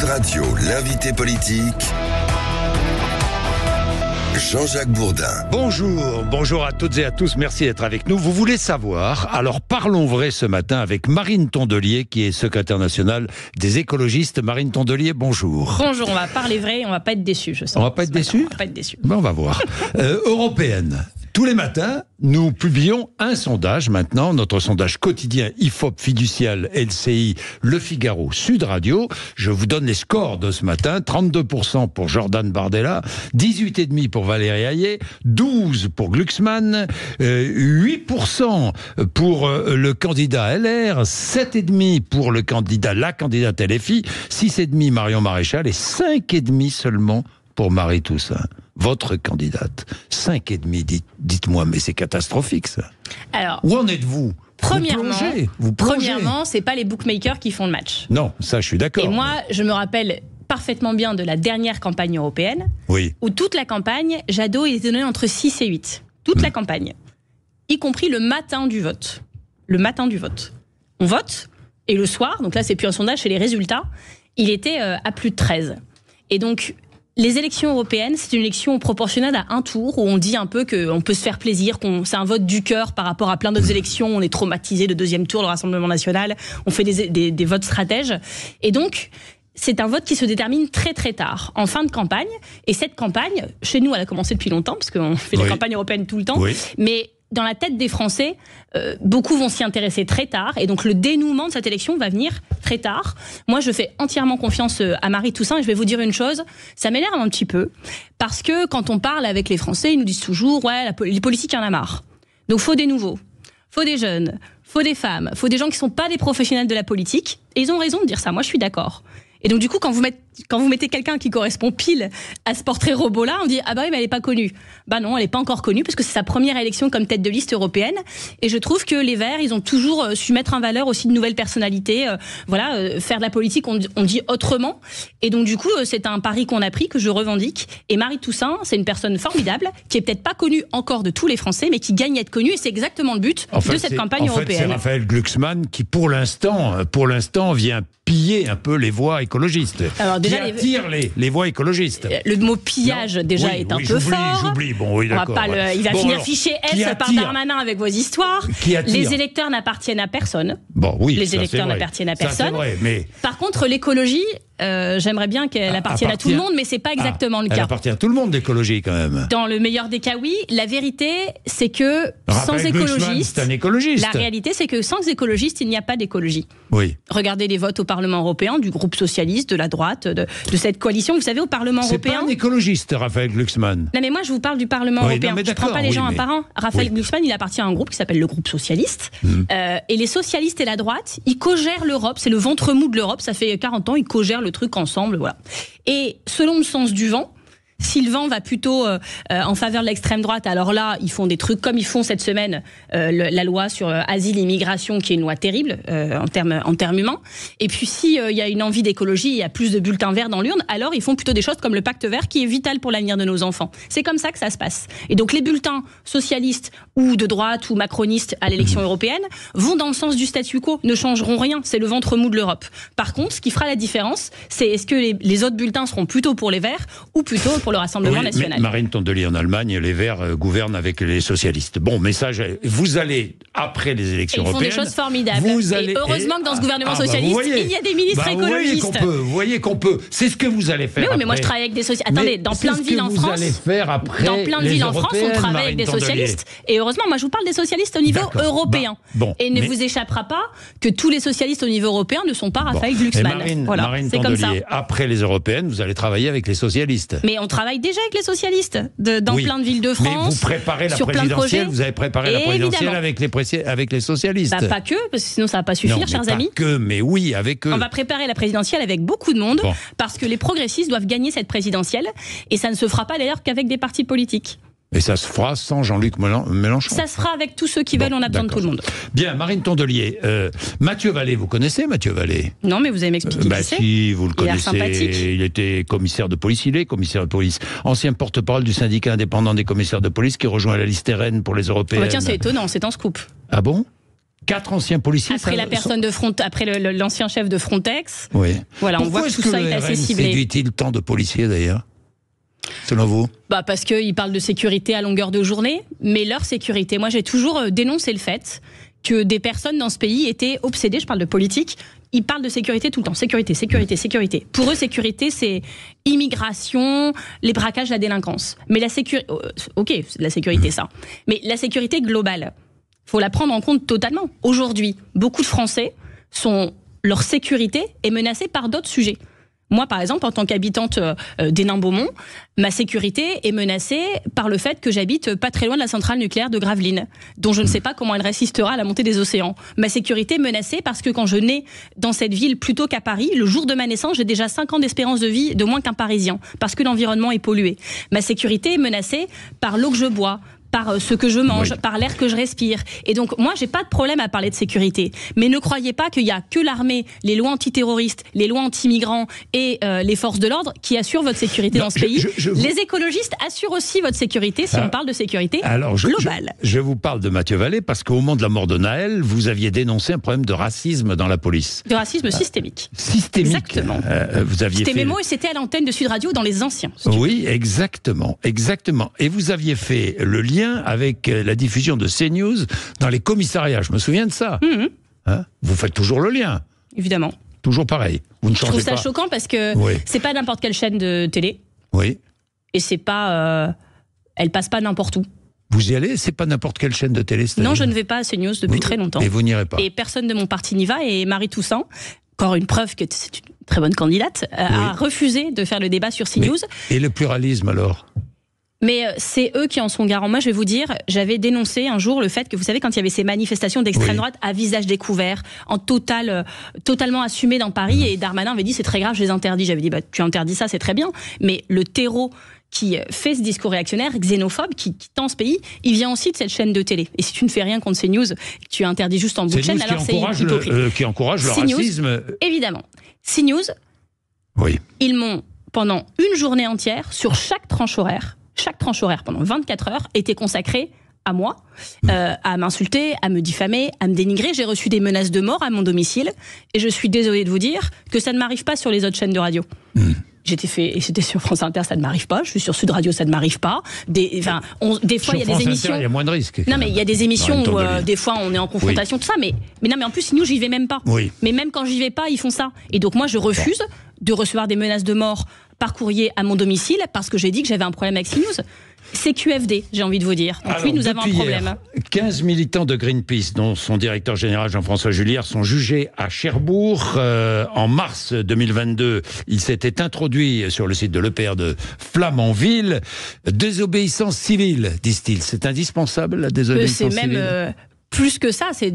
Sud Radio, l'invité politique, Jean-Jacques Bourdin. Bonjour à toutes et à tous, merci d'être avec nous. Vous voulez savoir, alors parlons vrai ce matin avec Marine Tondelier, qui est secrétaire nationale des écologistes. Marine Tondelier, bonjour. Bonjour, on va parler vrai, on va pas être déçus, je sens. On va pas être déçus ? On va pas être déçus. Ben, on va voir. Européenne. Tous les matins, nous publions un sondage maintenant, notre sondage quotidien IFOP Fiducial LCI Le Figaro Sud Radio. Je vous donne les scores de ce matin. 32% pour Jordan Bardella, 18,5% pour Valérie Hayé, 12% pour Glucksmann, 8% pour le candidat LR, 7,5% pour la candidate LFI, 6,5% Marion Maréchal et 5,5% seulement pour Marie Toussaint. Votre candidate, 5,5%, dites-moi, mais c'est catastrophique ça. Alors, où en êtes-vous ? Premièrement, c'est pas les bookmakers qui font le match. Non, ça je suis d'accord. Et moi, je me rappelle parfaitement bien de la dernière campagne européenne, oui, où toute la campagne, Jadot était donné entre 6 et 8. Toute la campagne, y compris le matin du vote. Le matin du vote. On vote, et le soir, donc là c'est plus un sondage, c'est les résultats, il était à plus de 13. Et donc, les élections européennes, c'est une élection proportionnelle à un tour, où on dit un peu qu'on peut se faire plaisir, c'est un vote du cœur par rapport à plein d'autres élections. On est traumatisé de deuxième tour, le Rassemblement national, on fait des votes stratèges. Et donc, c'est un vote qui se détermine très très tard, en fin de campagne. Et cette campagne, chez nous, elle a commencé depuis longtemps, parce qu'on fait la campagne européenne tout le temps. Oui. Mais dans la tête des Français, beaucoup vont s'y intéresser très tard. Et donc le dénouement de cette élection va venir très tard. Moi, je fais entièrement confiance à Marie Toussaint. Et je vais vous dire une chose, ça m'énerve un petit peu. Parce que quand on parle avec les Français, ils nous disent toujours « Ouais, les politiques, il y en a marre. Donc faut des nouveaux, faut des jeunes, faut des femmes, faut des gens qui ne sont pas des professionnels de la politique. » Et ils ont raison de dire ça, moi je suis d'accord. Et donc du coup, quand vous mettez quelqu'un qui correspond pile à ce portrait robot-là, on dit « Ah bah oui, mais elle n'est pas connue. » Bah non, elle n'est pas encore connue, parce que c'est sa première élection comme tête de liste européenne. Et je trouve que les Verts, ils ont toujours su mettre en valeur aussi de nouvelles personnalités. Faire de la politique, on dit autrement. Et donc du coup, c'est un pari qu'on a pris, que je revendique. Et Marie Toussaint, c'est une personne formidable, qui est peut-être pas connue encore de tous les Français, mais qui gagne à être connue. Et c'est exactement le but de cette campagne européenne. C'est Raphaël Glucksmann qui, pour l'instant, vient piller un peu les voix écologistes. Alors, déjà, qui attire les voix écologistes. Le mot pillage, déjà, est un peu fort. J'oublie. Bon, oui, d'accord. Il va finir fiché S par Darmanin avec vos histoires. Les électeurs n'appartiennent à personne. Bon, oui, les électeurs n'appartiennent à personne. Ça, c'est vrai, mais... Par contre, l'écologie, j'aimerais bien qu'elle appartienne à tout le monde, mais c'est pas exactement le cas. Elle appartient à tout le monde, l'écologie, quand même. Dans le meilleur des cas, oui. La vérité, c'est que sans écologistes, c'est un écologiste. La réalité, c'est que sans écologistes, il n'y a pas d'écologie. Oui. Regardez les votes au Parlement européen du groupe socialiste, de la droite, de cette coalition. Vous savez, au Parlement européen... C'est pas un écologiste, Raphaël Glucksmann. Non, mais moi, je vous parle du Parlement européen. Je ne prends pas les gens un par un. Raphaël Glucksmann, il appartient à un groupe qui s'appelle le groupe socialiste. Et les socialistes et la droite, ils co-gèrent l'Europe. C'est le ventre mou de l'Europe. Ça fait 40 ans, ils co-gèrent le truc ensemble. Voilà. Et selon le sens du vent, si le vent va plutôt en faveur de l'extrême droite, alors là, ils font des trucs comme ils font cette semaine, la loi sur asile et immigration, qui est une loi terrible en termes humains. Et puis, s'il y a une envie d'écologie, il y a plus de bulletins verts dans l'urne, alors ils font plutôt des choses comme le pacte vert, qui est vital pour l'avenir de nos enfants. C'est comme ça que ça se passe. Et donc, les bulletins socialistes ou de droite ou macronistes à l'élection européenne vont dans le sens du statu quo, ne changeront rien. C'est le ventre mou de l'Europe. Par contre, ce qui fera la différence, c'est est-ce que les autres bulletins seront plutôt pour les verts ou plutôt pour le Rassemblement national. Mais Marine Tondelier, en Allemagne, les Verts gouvernent avec les socialistes. Bon, message, vous allez, après les élections européennes... Ils font des choses formidables. Et heureusement que dans ce gouvernement socialiste, il y a des ministres écologistes. Vous voyez qu'on peut. C'est ce que vous allez faire. Mais moi je travaille avec des socialistes. Attendez, dans plein de villes en France... Dans plein de villes en France, on travaille avec des socialistes. Et heureusement, moi je vous parle des socialistes au niveau européen. Et ne vous échappera pas que tous les socialistes au niveau européen ne sont pas Raphaël Glucksmann. Marine Tondelier, après les européennes, vous allez travailler avec les socialistes. Mais on travaille déjà avec les socialistes dans plein de villes de France. Mais vous préparez la présidentielle, vous avez préparé la présidentielle avec les socialistes. Bah, pas que, parce que sinon ça va pas suffire, chers amis. Pas que, mais oui, avec eux. On va préparer la présidentielle avec beaucoup de monde, parce que les progressistes doivent gagner cette présidentielle, et ça ne se fera pas d'ailleurs qu'avec des partis politiques. Et ça se fera sans Jean-Luc Mélenchon. Ça se fera avec tous ceux qui veulent, on a besoin de tout le monde. Bien, Marine Tondelier. Mathieu Vallée, vous connaissez Mathieu Vallée? Non, mais vous allez m'expliquer qui c'est. Si, vous le connaissez. Il était commissaire de police, commissaire de police. Ancien porte-parole du syndicat indépendant des commissaires de police qui rejoint la liste RN pour les européennes. Tiens, c'est étonnant, c'est un scoop. Ah bon? 4 anciens policiers. Après la personne de Front, après l'ancien chef de Frontex. Oui. Voilà, Pourquoi on voit que tout ça est assez ciblé. séduit-il tant de policiers d'ailleurs, selon vous? Parce qu'ils parlent de sécurité à longueur de journée, mais leur sécurité. Moi, j'ai toujours dénoncé le fait que des personnes dans ce pays étaient obsédées, je parle de politique, ils parlent de sécurité tout le temps. Sécurité, sécurité, sécurité. Pour eux, sécurité, c'est immigration, les braquages, la délinquance. Mais la sécurité... Ok, c'est de la sécurité, ça. Mais la sécurité globale, il faut la prendre en compte totalement. Aujourd'hui, beaucoup de Français, leur sécurité est menacée par d'autres sujets. Moi, par exemple, en tant qu'habitante d'Hénin-Beaumont, ma sécurité est menacée par le fait que j'habite pas très loin de la centrale nucléaire de Gravelines, dont je ne sais pas comment elle résistera à la montée des océans. Ma sécurité est menacée parce que quand je nais dans cette ville plutôt qu'à Paris, le jour de ma naissance, j'ai déjà 5 ans d'espérance de vie de moins qu'un Parisien, parce que l'environnement est pollué. Ma sécurité est menacée par l'eau que je bois, par ce que je mange, par l'air que je respire. Et donc, moi, j'ai pas de problème à parler de sécurité. Mais ne croyez pas qu'il y a que l'armée, les lois antiterroristes, les lois anti-migrants et les forces de l'ordre qui assurent votre sécurité dans ce pays. Les écologistes assurent aussi votre sécurité si on parle de sécurité globale. Je vous parle de Mathieu Vallée parce qu'au moment de la mort de Naël, vous aviez dénoncé un problème de racisme dans la police. De racisme systémique. Systémique. Exactement. Vous aviez c'était mes mots et c'était à l'antenne de Sud Radio dans les anciens. Oui, exactement. Exactement. Et vous aviez fait le lien avec la diffusion de CNews dans les commissariats. Je me souviens de ça. Hein, vous faites toujours le lien. Évidemment. Toujours pareil. Vous ne changez pas. Je trouve ça choquant parce que c'est pas n'importe quelle chaîne de télé. Oui. Et c'est pas... elle passe pas n'importe où. Vous y allez? C'est pas n'importe quelle chaîne de télé? Non, je ne vais pas à CNews depuis très longtemps. Et vous n'irez pas? Et personne de mon parti n'y va. Et Marie Toussaint, encore une preuve que c'est une très bonne candidate, a refusé de faire le débat sur CNews. Et le pluralisme alors? Mais c'est eux qui en sont garants. Moi, je vais vous dire, j'avais dénoncé un jour le fait que, vous savez, quand il y avait ces manifestations d'extrême droite à visage découvert, en totalement assumé dans Paris, et Darmanin avait dit c'est très grave, je les interdis. J'avais dit tu interdis ça, c'est très bien. Mais le terreau qui fait ce discours réactionnaire, xénophobe, qui tend ce pays, il vient aussi de cette chaîne de télé. Et si tu ne fais rien contre CNews, que tu interdis juste en bout de chaîne, alors c'est hypocrite. Qui encourage le CNews, racisme. Évidemment. CNews, ils m'ont, pendant une journée entière, sur chaque tranche horaire pendant 24 heures était consacrée à moi, à m'insulter, à me diffamer, à me dénigrer. J'ai reçu des menaces de mort à mon domicile et je suis désolée de vous dire que ça ne m'arrive pas sur les autres chaînes de radio. C'était sur France Inter, ça ne m'arrive pas. Je suis sur Sud Radio, ça ne m'arrive pas. Des fois, il y a des émissions. Il y a moins de risques. Non, mais il y a des émissions où des fois on est en confrontation, tout ça. Mais non, mais en plus, nous, j'y vais même pas. Mais même quand j'y vais pas, ils font ça. Et donc, moi, je refuse de recevoir des menaces de mort par courrier à mon domicile parce que j'ai dit que j'avais un problème avec CNews. C'est QFD, j'ai envie de vous dire. Donc oui, nous avons un problème. 15 militants de Greenpeace, dont son directeur général Jean-François Julière, sont jugés à Cherbourg. En mars 2022, ils s'étaient introduits sur le site de l'EPR de Flamanville. Désobéissance civile, disent-ils. C'est indispensable, la désobéissance civile? C'est même... plus que ça, c'est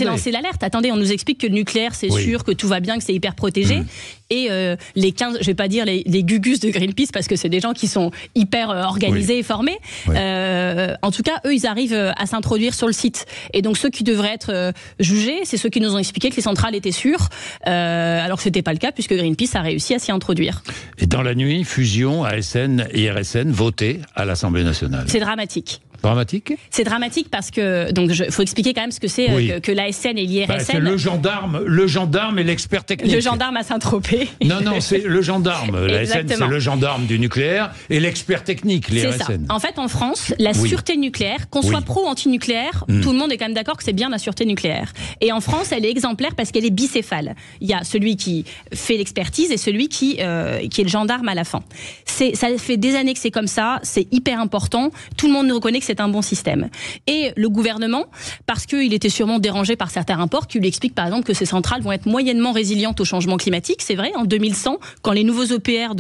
lancer l'alerte. Attendez, on nous explique que le nucléaire, c'est sûr, que tout va bien, que c'est hyper protégé. Et les 15, je vais pas dire les gugus de Greenpeace, parce que c'est des gens qui sont hyper organisés et formés. En tout cas, eux, ils arrivent à s'introduire sur le site. Et donc, ceux qui devraient être jugés, c'est ceux qui nous ont expliqué que les centrales étaient sûres, alors que c'était pas le cas, puisque Greenpeace a réussi à s'y introduire. Et dans la nuit, fusion ASN et IRSN votée à l'Assemblée nationale. C'est dramatique. Dramatique? C'est dramatique parce que, donc, faut expliquer quand même ce que c'est que l'ASN et l'IRSN. C'est le gendarme et l'expert technique. Le gendarme à Saint-Tropez. Non, c'est le gendarme. L'ASN, c'est le gendarme du nucléaire et l'expert technique, l'IRSN. C'est ça. En fait, en France, la sûreté nucléaire, qu'on soit pro ou anti-nucléaire, tout le monde est quand même d'accord que c'est bien la sûreté nucléaire. Et en France, elle est exemplaire parce qu'elle est bicéphale. Il y a celui qui fait l'expertise et celui qui est le gendarme à la fin. Ça fait des années que c'est comme ça, c'est hyper important. Tout le monde nous reconnaît que c'est un bon système. Et le gouvernement, parce qu'il était sûrement dérangé par certains rapports qui lui expliquent par exemple que ces centrales vont être moyennement résilientes au changement climatique, c'est vrai, en 2100, quand les nouveaux EPR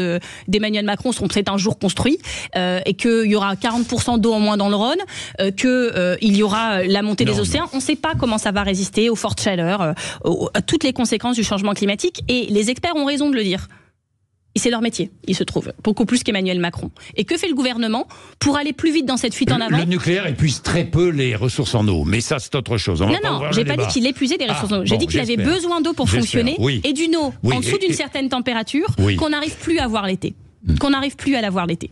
d'Emmanuel Macron seront peut-être un jour construits, et qu'il y aura 40% d'eau en moins dans le Rhône, qu'il y aura la montée des océans, on ne sait pas comment ça va résister aux fortes chaleurs, à toutes les conséquences du changement climatique, et les experts ont raison de le dire. Et c'est leur métier, il se trouve, beaucoup plus qu'Emmanuel Macron. Et que fait le gouvernement pour aller plus vite dans cette fuite en avant? Le nucléaire épuise très peu les ressources en eau, mais ça c'est autre chose. Non, j'ai pas dit qu'il épuisait les ressources en eau. J'ai dit qu'il avait besoin d'eau pour fonctionner et d'une eau en dessous d'une certaine température qu'on n'arrive plus à voir l'été. Qu'on n'arrive plus à la voir l'été.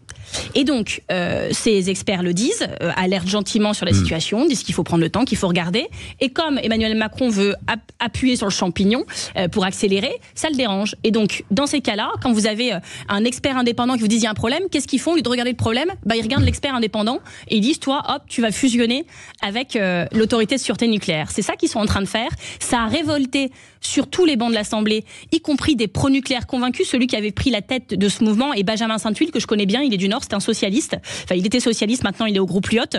Et donc, ces experts le disent, alertent gentiment sur la situation, disent qu'il faut prendre le temps, qu'il faut regarder. Et comme Emmanuel Macron veut appuyer sur le champignon pour accélérer, ça le dérange. Et donc, dans ces cas-là, quand vous avez un expert indépendant qui vous dit il y a un problème, qu'est-ce qu'ils font? Au lieu de regarder le problème, ils regardent l'expert indépendant et ils disent toi, hop, tu vas fusionner avec l'autorité de sûreté nucléaire. C'est ça qu'ils sont en train de faire. Ça a révolté sur tous les bancs de l'Assemblée, y compris des pro-nucléaires convaincus. Celui qui avait pris la tête de ce mouvement est Benjamin Sainte-Huile, que je connais bien, il est du Nord, c'est un socialiste. Enfin, il était socialiste, maintenant il est au groupe Lyotte.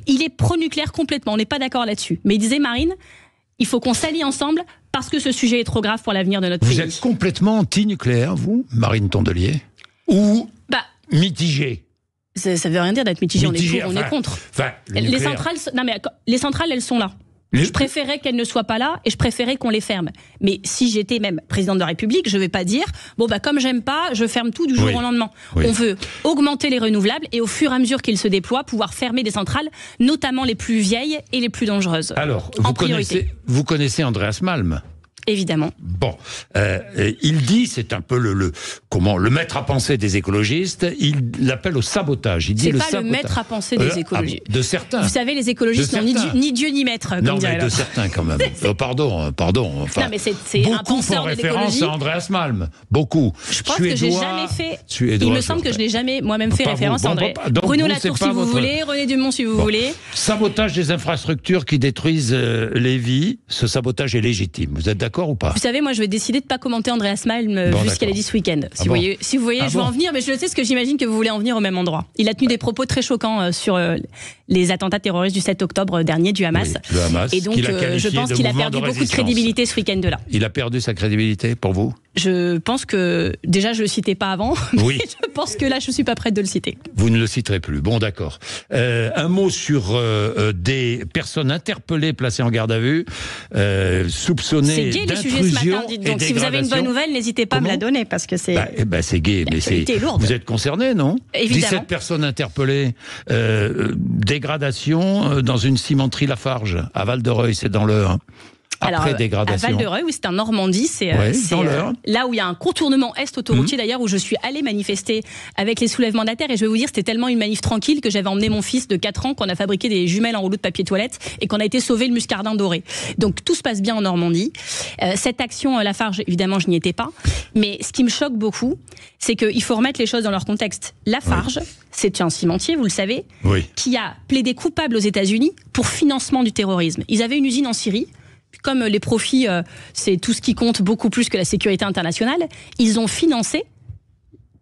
Il est pro-nucléaire complètement, on n'est pas d'accord là-dessus. Mais il disait, Marine, il faut qu'on s'allie ensemble parce que ce sujet est trop grave pour l'avenir de notre pays. Vous êtes complètement anti-nucléaire, vous, Marine Tondelier? Ou mitigé? Ça veut rien dire d'être mitigé, on est pour, on est contre. Les centrales, elles sont là. Je préférais qu'elles ne soient pas là et je préférais qu'on les ferme. Mais si j'étais même présidente de la République, je ne vais pas dire comme j'aime pas, je ferme tout du jour au lendemain. Oui. On veut augmenter les renouvelables et au fur et à mesure qu'ils se déploient, pouvoir fermer des centrales, notamment les plus vieilles et les plus dangereuses. Alors, vous connaissez Andreas Malm? Évidemment. Bon, il dit, c'est un peu le maître à penser des écologistes, il l'appelle au sabotage. Il dit c'est pas le maître à penser des écologistes. De certains. Vous savez, les écologistes n'ont ni Dieu ni maître, comme dirait l'autre. De certains quand même. Pardon. Enfin, non, mais c'est un penseur de l'écologie. Beaucoup font référence à Andreas Malm. Beaucoup. Je pense que j'ai jamais fait. Il me semble que je n'ai jamais moi-même fait référence à André. Bruno Latour, si vous voulez, René Dumont, si vous voulez. Sabotage des infrastructures qui détruisent les vies. Ce sabotage est légitime. Vous êtes d'accord ou pas? Vous savez, moi, je vais décider de ne pas commenter Andreas Malm vu ce qu'elle a dit ce week-end. Si vous voyez, je veux en venir, mais je sais ce que j'imagine que vous voulez en venir au même endroit. Il a tenu des propos très choquants sur les attentats terroristes du 7 octobre dernier du Hamas. Oui, le Hamas. Et donc, je pense qu'il a perdu beaucoup de crédibilité ce week-end-là. Il a perdu sa crédibilité pour vous? Je pense que, déjà, je ne le citais pas avant. Oui. Mais je pense que là, je ne suis pas prête de le citer. Vous ne le citerez plus. Bon, d'accord. Un mot sur des personnes interpellées, placées en garde à vue, soupçonnées d'intrusion. C'est gai, les sujets ce matin, dites donc. Si vous avez une bonne nouvelle, n'hésitez pas à me la donner, parce que c'est... c'est gai, mais c'est... Vous êtes concerné, non? Évidemment. 17 personnes interpellées, dégradation dans une cimenterie Lafarge, à Val-de-Reuil, c'est dans l'Eure. Après dégradation. À Val-de-Reuil, oui, c'est en Normandie, c'est là où il y a un contournement est autoroutier d'ailleurs, où je suis allée manifester avec les soulèvements de la terre, et je vais vous dire, c'était tellement une manif tranquille que j'avais emmené mon fils de 4 ans, qu'on a fabriqué des jumelles en rouleau de papier toilette et qu'on a été sauver le muscardin doré. Donc tout se passe bien en Normandie. Cette action Lafarge, évidemment, je n'y étais pas, mais ce qui me choque beaucoup, c'est qu'il faut remettre les choses dans leur contexte. Lafarge, c'est un cimentier, vous le savez, qui a plaidé coupable aux États-Unis pour financement du terrorisme. Ils avaient une usine en Syrie. Comme les profits, c'est tout ce qui compte beaucoup plus que la sécurité internationale, ils ont financé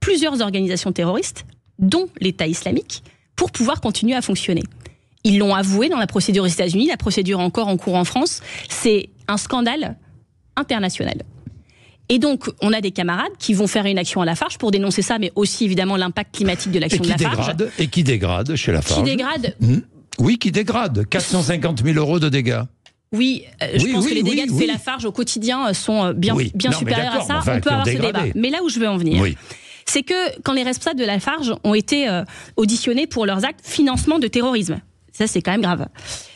plusieurs organisations terroristes, dont l'État islamique, pour pouvoir continuer à fonctionner. Ils l'ont avoué dans la procédure aux États-Unis, la procédure encore en cours en France. C'est un scandale international. Et donc, on a des camarades qui vont faire une action à Lafarge pour dénoncer ça, mais aussi évidemment l'impact climatique de l'action de Lafarge. Et qui dégrade chez Lafarge. Qui dégrade Oui, qui dégrade. 450 000 € de dégâts. Oui, je pense que les dégâts que fait Lafarge au quotidien sont bien supérieurs à ça. On peut avoir ce débat. Mais là où je veux en venir, c'est que quand les responsables de Lafarge ont été auditionnés pour leurs actes financement de terrorisme, ça c'est quand même grave.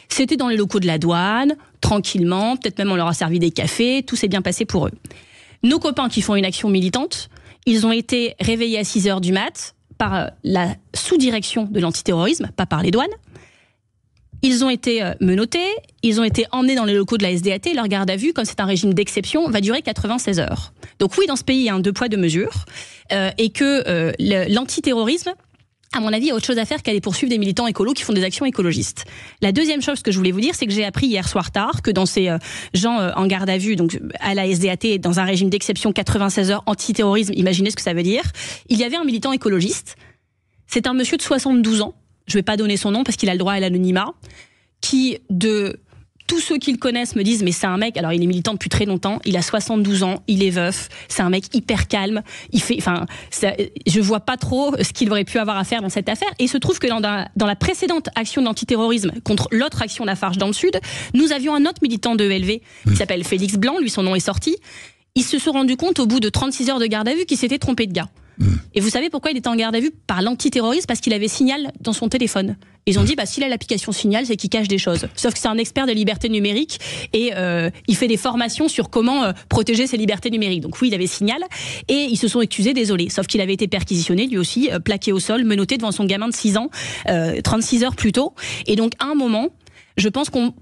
C'était dans les locaux de la douane, tranquillement, peut-être même on leur a servi des cafés, tout s'est bien passé pour eux. Nos copains qui font une action militante, ils ont été réveillés à 6h du mat par la sous-direction de l'antiterrorisme, pas par les douanes. Ils ont été menottés, ils ont été emmenés dans les locaux de la SDAT, leur garde à vue, comme c'est un régime d'exception, va durer 96 heures. Donc oui, dans ce pays, il y a un 2 poids 2 mesures, et que l'antiterrorisme, à mon avis, il y a autre chose à faire qu'aller poursuivre des militants écolos qui font des actions écologistes. La deuxième chose que je voulais vous dire, c'est que j'ai appris hier soir tard que dans ces gens en garde à vue, donc à la SDAT, dans un régime d'exception 96 heures antiterrorisme, imaginez ce que ça veut dire, il y avait un militant écologiste, c'est un monsieur de 72 ans, je ne vais pas donner son nom parce qu'il a le droit à l'anonymat, qui, de tous ceux qui le connaissent, me disent mais c'est un mec, alors il est militant depuis très longtemps, il a 72 ans, il est veuf, c'est un mec hyper calme, je vois pas trop ce qu'il aurait pu avoir à faire dans cette affaire. Et il se trouve que dans la précédente action d'antiterrorisme contre l'autre action Lafarge dans le Sud, nous avions un autre militant de ELV qui s'appelle Félix Blanc, lui son nom est sorti. Ils se sont rendus compte au bout de 36 heures de garde à vue qu'il s'était trompé de gars. Et vous savez pourquoi il était en garde à vue par l'antiterrorisme? Parce qu'il avait Signal dans son téléphone. Ils ont dit, s'il a l'application Signal, c'est qu'il cache des choses. Sauf que c'est un expert de liberté numérique et il fait des formations sur comment protéger ses libertés numériques. Donc oui, il avait Signal et ils se sont excusés, désolé. Sauf qu'il avait été perquisitionné, lui aussi, plaqué au sol, menotté devant son gamin de 6 ans, 36 heures plus tôt. Et donc, à un moment, je pense qu'on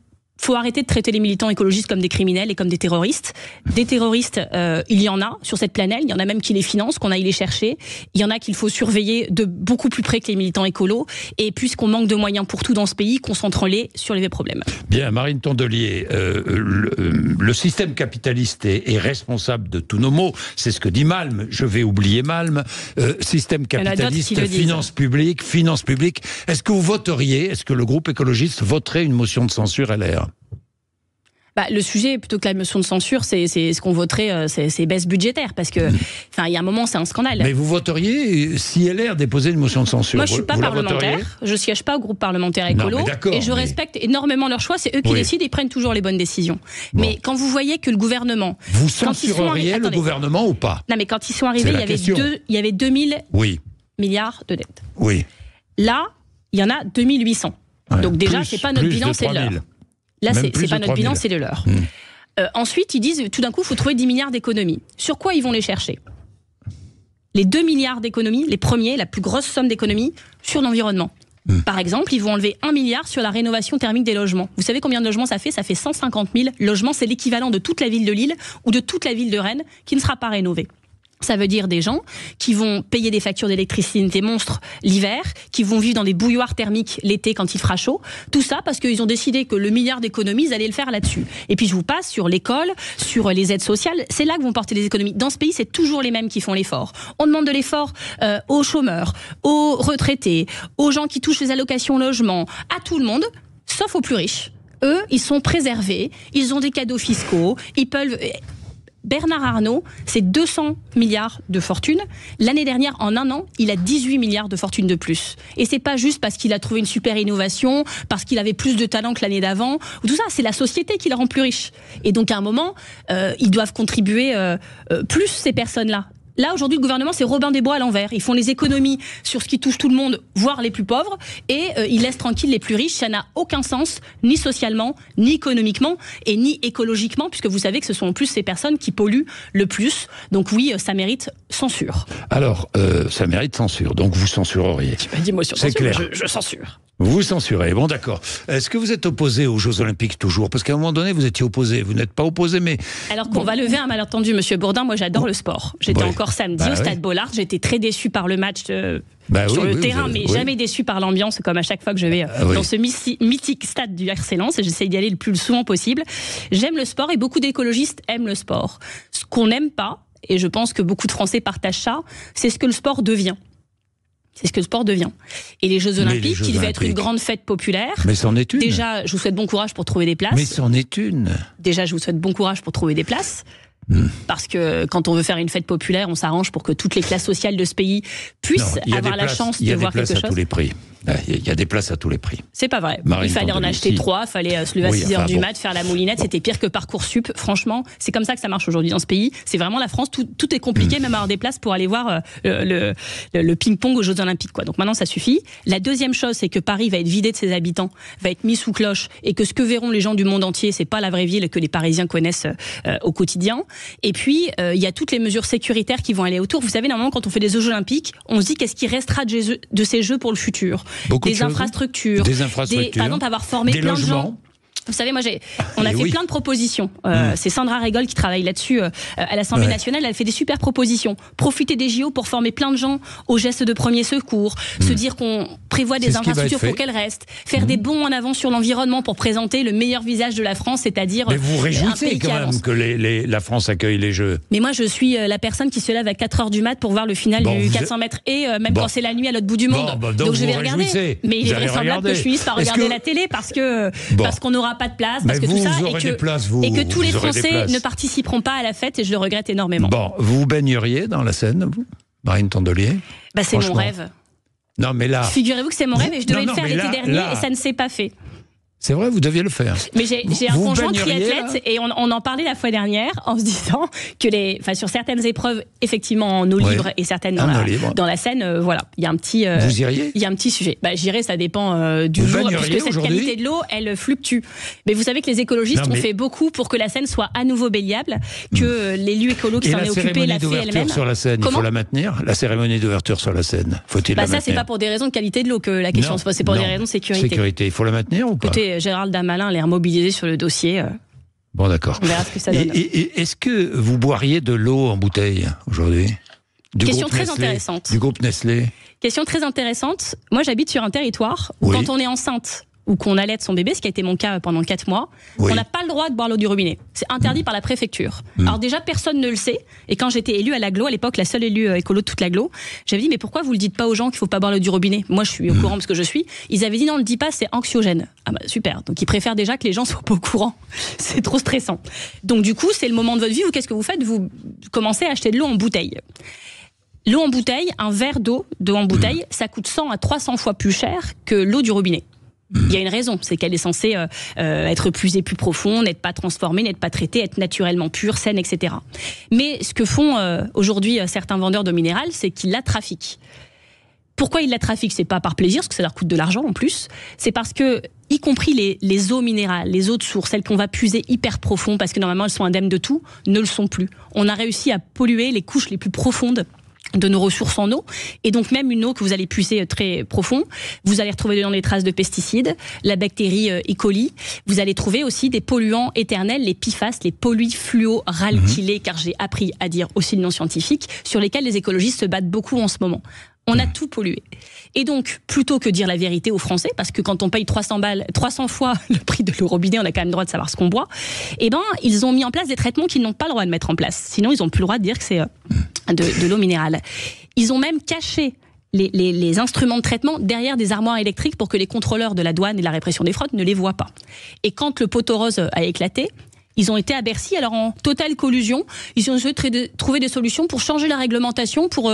faut arrêter de traiter les militants écologistes comme des criminels et comme des terroristes. Des terroristes, il y en a sur cette planète, il y en a même qui les financent, qu'on aille les chercher. Il y en a qu'il faut surveiller de beaucoup plus près que les militants écolos. Et puisqu'on manque de moyens pour tout dans ce pays, concentrons-les sur les vrais problèmes. Bien, Marine Tondelier, le système capitaliste est responsable de tous nos maux. C'est ce que dit Malm. Je vais oublier Malm. Système capitaliste, finances publiques. Est-ce que vous voteriez, est-ce que le groupe écologiste voterait une motion de censure LR? Le sujet, plutôt que la motion de censure, c'est ce qu'on voterait, c'est baisse budgétaire, parce que, il y a un moment, c'est un scandale. Mais vous voteriez si LR déposait une motion de censure? Moi, je suis pas parlementaire, je siège pas au groupe parlementaire écolo, et je respecte énormément leur choix. C'est eux qui décident, ils prennent toujours les bonnes décisions. Bon. Mais quand vous voyez que le gouvernement, vous censureriez le gouvernement ou pas? Non, mais quand ils sont arrivés, il y avait 2000 milliards de dettes. Oui. Là, il y en a 2800. Ouais. Donc déjà, c'est pas notre bilan, c'est leur. Là, c'est pas notre bilan, c'est le leur. Ensuite, ils disent, tout d'un coup, il faut trouver 10 milliards d'économies. Sur quoi ils vont les chercher? Les 2 milliards d'économies, les premiers, la plus grosse somme d'économies, sur l'environnement. Par exemple, ils vont enlever 1 milliard sur la rénovation thermique des logements. Vous savez combien de logements ça fait? Ça fait 150 000 logements. C'est l'équivalent de toute la ville de Lille ou de toute la ville de Rennes qui ne sera pas rénovée. Ça veut dire des gens qui vont payer des factures d'électricité monstres l'hiver, qui vont vivre dans des bouilloires thermiques l'été quand il fera chaud. Tout ça parce qu'ils ont décidé que le milliard d'économies, ils allaient le faire là-dessus. Et puis je vous passe sur l'école, sur les aides sociales. C'est là que vont porter les économies. Dans ce pays, c'est toujours les mêmes qui font l'effort. On demande de l'effort aux chômeurs, aux retraités, aux gens qui touchent les allocations logement, à tout le monde, sauf aux plus riches. Eux, ils sont préservés, ils ont des cadeaux fiscaux, ils peuvent... Bernard Arnault, c'est 200 milliards de fortune. L'année dernière, en un an, il a 18 milliards de fortune de plus. Et c'est pas juste parce qu'il a trouvé une super innovation, parce qu'il avait plus de talent que l'année d'avant. Tout ça, c'est la société qui la rend plus riche. Et donc, à un moment, ils doivent contribuer plus, ces personnes-là. Là, aujourd'hui, le gouvernement, c'est Robin des Bois à l'envers. Ils font les économies sur ce qui touche tout le monde, voire les plus pauvres, et ils laissent tranquilles les plus riches. Ça n'a aucun sens, ni socialement, ni économiquement, et ni écologiquement, puisque vous savez que ce sont en plus ces personnes qui polluent le plus. Donc oui, ça mérite censure. Alors, ça mérite censure, donc vous censureriez. Tu m'as dit motion de censure, clair. Je censure. Vous censurez, bon d'accord. Est-ce que vous êtes opposé aux Jeux Olympiques toujours? Parce qu'à un moment donné, vous étiez opposé. Vous n'êtes pas opposé, mais... Alors qu'on va lever un malentendu, Monsieur Bourdin, moi j'adore le sport. J'étais encore samedi au Stade Bollaert, j'étais très déçu par le match sur le terrain, mais jamais déçu par l'ambiance, comme à chaque fois que je vais dans ce mythique stade du RC Lens, et j'essaie d'y aller le plus souvent possible. J'aime le sport et beaucoup d'écologistes aiment le sport. Ce qu'on n'aime pas, et je pense que beaucoup de Français partagent ça, c'est ce que le sport devient. C'est ce que le sport devient. Et les Jeux Olympiques, qui devaient être une grande fête populaire. Mais c'en est une. Déjà, je vous souhaite bon courage pour trouver des places. Mais c'en est une. Déjà, je vous souhaite bon courage pour trouver des places. Parce que quand on veut faire une fête populaire, on s'arrange pour que toutes les classes sociales de ce pays puissent avoir la chance de voir quelque chose. Il y a des places à tous les prix. Il y a des places à tous les prix. C'est pas vrai. Il fallait en acheter 3, il fallait se lever à 6h du mat, faire la moulinette, c'était pire que Parcoursup. Franchement, c'est comme ça que ça marche aujourd'hui dans ce pays. C'est vraiment la France, tout est compliqué, même avoir des places pour aller voir le ping-pong aux Jeux Olympiques, quoi. Donc maintenant, ça suffit. La deuxième chose, c'est que Paris va être vidé de ses habitants, va être mis sous cloche, et que ce que verront les gens du monde entier, c'est pas la vraie ville que les Parisiens connaissent au quotidien. Et puis, il y a toutes les mesures sécuritaires qui vont aller autour. Vous savez, normalement, quand on fait des Jeux Olympiques, on se dit qu'est-ce qui restera de ces Jeux pour le futur. Des infrastructures, par exemple, avoir formé plein de gens. Vous savez, moi, on a fait plein de propositions. C'est Sandra Régol qui travaille là-dessus à l'Assemblée nationale. Elle fait des super propositions. Profiter des JO pour former plein de gens aux gestes de premier secours. Se dire qu'on prévoit des infrastructures pour qu'elles restent. Faire des bons en avant sur l'environnement pour présenter le meilleur visage de la France, c'est-à-dire mais vous réjouissez quand même que la France accueille les Jeux. Mais moi, je suis la personne qui se lève à 4h du mat pour voir le final du 400 mètres et même quand c'est la nuit à l'autre bout du monde. Donc je vais regarder. Mais il est vraisemblable que je finisse par regarder la télé parce qu'on n'aura pas de place, parce que tout ça, et que tous les Français ne participeront pas à la fête, et je le regrette énormément. Bon, vous baigneriez dans la Seine, vous, Marine Tondelier? C'est mon rêve. Non, mais là... Figurez-vous que c'est mon rêve, et je devais le faire l'été dernier, et ça ne s'est pas fait. C'est vrai, vous deviez le faire. Mais j'ai un Vous conjoint baigneriez, triathlète et on en parlait la fois dernière en se disant que sur certaines épreuves, effectivement en eau libre et certaines dans la Seine, voilà, il y a un petit. Vous iriez ? Il y a un petit sujet. J'irai, ça dépend du vous jour, puisque cette qualité de l'eau, elle fluctue. Mais vous savez que les écologistes ont fait beaucoup pour que la Seine soit à nouveau baignable, que l'élu écolo qui s'en est occupé l'a fait elle-même. La cérémonie d'ouverture sur la Seine, il faut la maintenir. La cérémonie d'ouverture sur la Seine, faut-il la maintenir ? Ça, c'est pas pour des raisons de qualité de l'eau que la question se pose, c'est pour des raisons de sécurité. Il faut la maintenir ou pas ? Écoutez, Gérald Darmanin a l'air mobilisé sur le dossier. Bon, d'accord. On verra ce que ça donne. Et est-ce que vous boiriez de l'eau en bouteille aujourd'hui ? Question très intéressante. Du groupe Nestlé. Question très intéressante. Moi, j'habite sur un territoire où quand on est enceinte ou qu'on allaite son bébé, ce qui a été mon cas pendant 4 mois, on n'a pas le droit de boire l'eau du robinet. C'est interdit par la préfecture. Alors déjà, personne ne le sait. Et quand j'étais élue à l'agglo, à l'époque, la seule élue écolo de toute l'agglo, j'avais dit, mais pourquoi vous le dites pas aux gens qu'il faut pas boire l'eau du robinet ? Moi, je suis au courant parce que je suis. Ils avaient dit, non, on le dit pas, c'est anxiogène. Ah bah super. Donc ils préfèrent déjà que les gens soient pas au courant. C'est trop stressant. Donc du coup, c'est le moment de votre vie. Qu'est-ce que vous faites ? Vous commencez à acheter de l'eau en bouteille. L'eau en bouteille, un verre d'eau en bouteille, ça coûte 100 à 300 fois plus cher que l'eau du robinet. Il y a une raison, c'est qu'elle est censée être plus et plus profonde, n'être pas transformée, n'être pas traitée, être naturellement pure, saine, etc. Mais ce que font aujourd'hui certains vendeurs d'eau minérale, c'est qu'ils la trafiquent. Pourquoi ils la trafiquent ? C'est pas par plaisir, parce que ça leur coûte de l'argent en plus. C'est parce que, y compris les eaux minérales, les eaux de source, celles qu'on va puiser hyper profond, parce que normalement elles sont indemnes de tout, ne le sont plus. On a réussi à polluer les couches les plus profondes de nos ressources en eau, et donc même une eau que vous allez puiser très profond, vous allez retrouver dedans des traces de pesticides, la bactérie E. coli, vous allez trouver aussi des polluants éternels, les PFAS, les polyfluoralkylés, car j'ai appris à dire aussi le nom scientifique, sur lesquels les écologistes se battent beaucoup en ce moment. On a tout pollué. Et donc, plutôt que dire la vérité aux Français, parce que quand on paye 300 fois le prix de l'eau robinet, on a quand même le droit de savoir ce qu'on boit, ils ont mis en place des traitements qu'ils n'ont pas le droit de mettre en place. Sinon, ils n'ont plus le droit de dire que c'est de l'eau minérale. Ils ont même caché les instruments de traitement derrière des armoires électriques pour que les contrôleurs de la douane et de la répression des fraudes ne les voient pas. Et quand le poteau rose a éclaté, ils ont été à Bercy, alors en totale collusion, ils ont essayé de trouver des solutions pour changer la réglementation, pour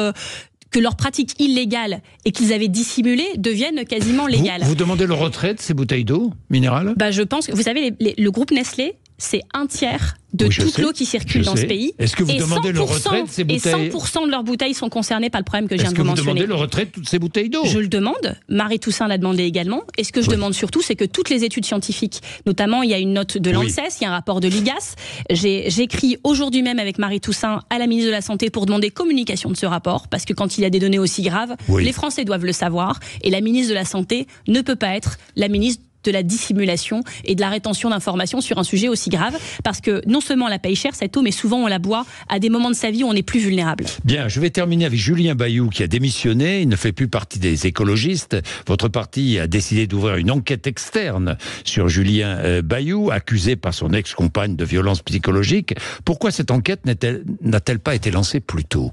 que leurs pratiques illégales et qu'ils avaient dissimulées deviennent quasiment légales. Vous demandez le retrait de ces bouteilles d'eau minérale ? Je pense que, vous savez, le groupe Nestlé, c'est un tiers de toute l'eau qui circule dans ce pays. Est-ce que vous demandez le retrait de ces bouteilles ? Et 100% de leurs bouteilles sont concernées par le problème que je viens de vous mentionner. Est-ce que vous demandez le retrait de toutes ces bouteilles d'eau ? Je le demande. Marie Toussaint l'a demandé également. Et ce que je demande surtout, c'est que toutes les études scientifiques, notamment il y a une note de l'ANSES, il y a un rapport de l'IGAS. J'écris aujourd'hui même avec Marie Toussaint à la ministre de la Santé pour demander communication de ce rapport, parce que quand il y a des données aussi graves, les Français doivent le savoir. Et la ministre de la Santé ne peut pas être la ministre de la dissimulation et de la rétention d'informations sur un sujet aussi grave, parce que non seulement on la paye cher cette eau, mais souvent on la boit à des moments de sa vie où on est plus vulnérable. Bien, je vais terminer avec Julien Bayou qui a démissionné, il ne fait plus partie des écologistes. Votre parti a décidé d'ouvrir une enquête externe sur Julien Bayou, accusé par son ex-compagne de violence psychologique. Pourquoi cette enquête n'a-t-elle pas été lancée plus tôt ?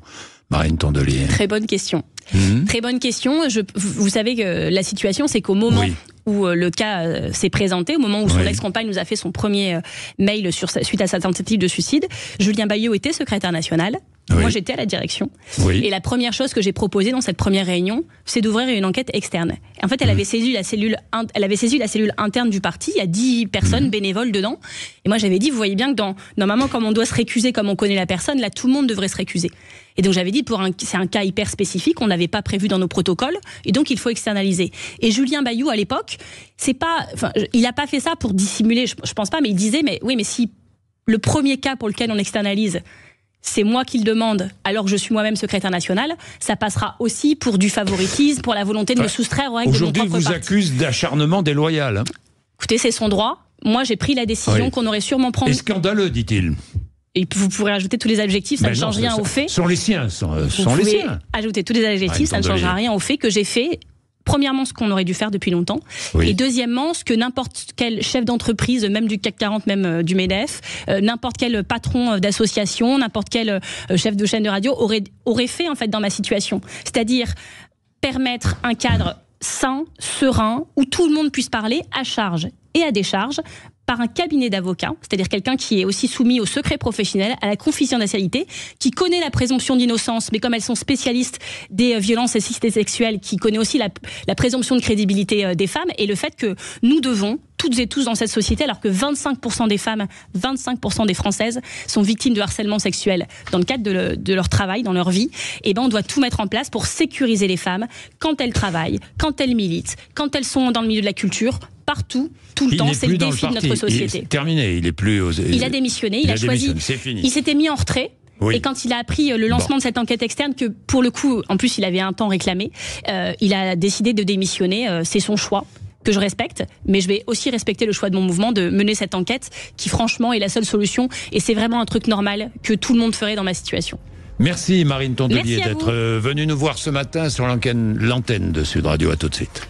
Marine Tondelier. Très bonne question. Très bonne question. Vous savez que la situation, c'est qu'au moment où le cas s'est présenté, au moment où son ex-compagne nous a fait son premier mail suite à sa tentative de suicide, Julien Bayou était secrétaire national. Moi, j'étais à la direction. Et la première chose que j'ai proposée dans cette première réunion, c'est d'ouvrir une enquête externe. Et en fait, elle avait saisi la cellule interne du parti. Il y a 10 personnes bénévoles dedans. Et moi, j'avais dit, vous voyez bien que normalement, comme on doit se récuser, comme on connaît la personne, là, tout le monde devrait se récuser. Et donc, j'avais dit, c'est un cas hyper spécifique, on n'avait pas prévu dans nos protocoles, et donc il faut externaliser. Et Julien Bayou, à l'époque, il n'a pas fait ça pour dissimuler, je pense pas, mais il disait, mais si le premier cas pour lequel on externalise, c'est moi qui le demande, alors que je suis moi-même secrétaire national, ça passera aussi pour du favoritisme, pour la volonté de me soustraire aux règles de mon propre parti. Aujourd'hui, vous accuse d'acharnement déloyal. Écoutez, c'est son droit. Moi, j'ai pris la décision qu'on aurait sûrement prendre. Et scandaleux, dit-il. Et vous pourrez ajouter tous les adjectifs, ça ne change rien au fait. Ce sont les siens, Vous pouvez ajouter tous les adjectifs, ça ne changera rien au fait que j'ai fait, premièrement, ce qu'on aurait dû faire depuis longtemps, et deuxièmement, ce que n'importe quel chef d'entreprise, même du CAC 40, même du MEDEF, n'importe quel patron d'association, n'importe quel chef de chaîne de radio aurait fait en fait dans ma situation. C'est-à-dire permettre un cadre sain, serein, où tout le monde puisse parler à charge et à décharge, par un cabinet d'avocats, c'est-à-dire quelqu'un qui est aussi soumis au secret professionnel, à la confidentialité, qui connaît la présomption d'innocence, mais comme elles sont spécialistes des violences sexuelles, qui connaît aussi la présomption de crédibilité des femmes, et le fait que nous devons, toutes et tous dans cette société, alors que 25% des femmes, 25% des Françaises sont victimes de harcèlement sexuel dans le cadre de leur travail, dans leur vie, et on doit tout mettre en place pour sécuriser les femmes quand elles travaillent, quand elles militent, quand elles sont dans le milieu de la culture, partout, tout le temps. C'est le défi de notre société. C'est terminé, il est plus aux... Il a démissionné, il a choisi... C'est fini. Il s'était mis en retrait. Oui. Et quand il a appris le lancement de cette enquête externe, que pour le coup, en plus il avait un temps réclamé, il a décidé de démissionner, c'est son choix, que je respecte, mais je vais aussi respecter le choix de mon mouvement de mener cette enquête qui franchement est la seule solution, et c'est vraiment un truc normal que tout le monde ferait dans ma situation. Merci Marine Tondelier d'être venue nous voir ce matin sur l'antenne de Sud Radio. À tout de suite.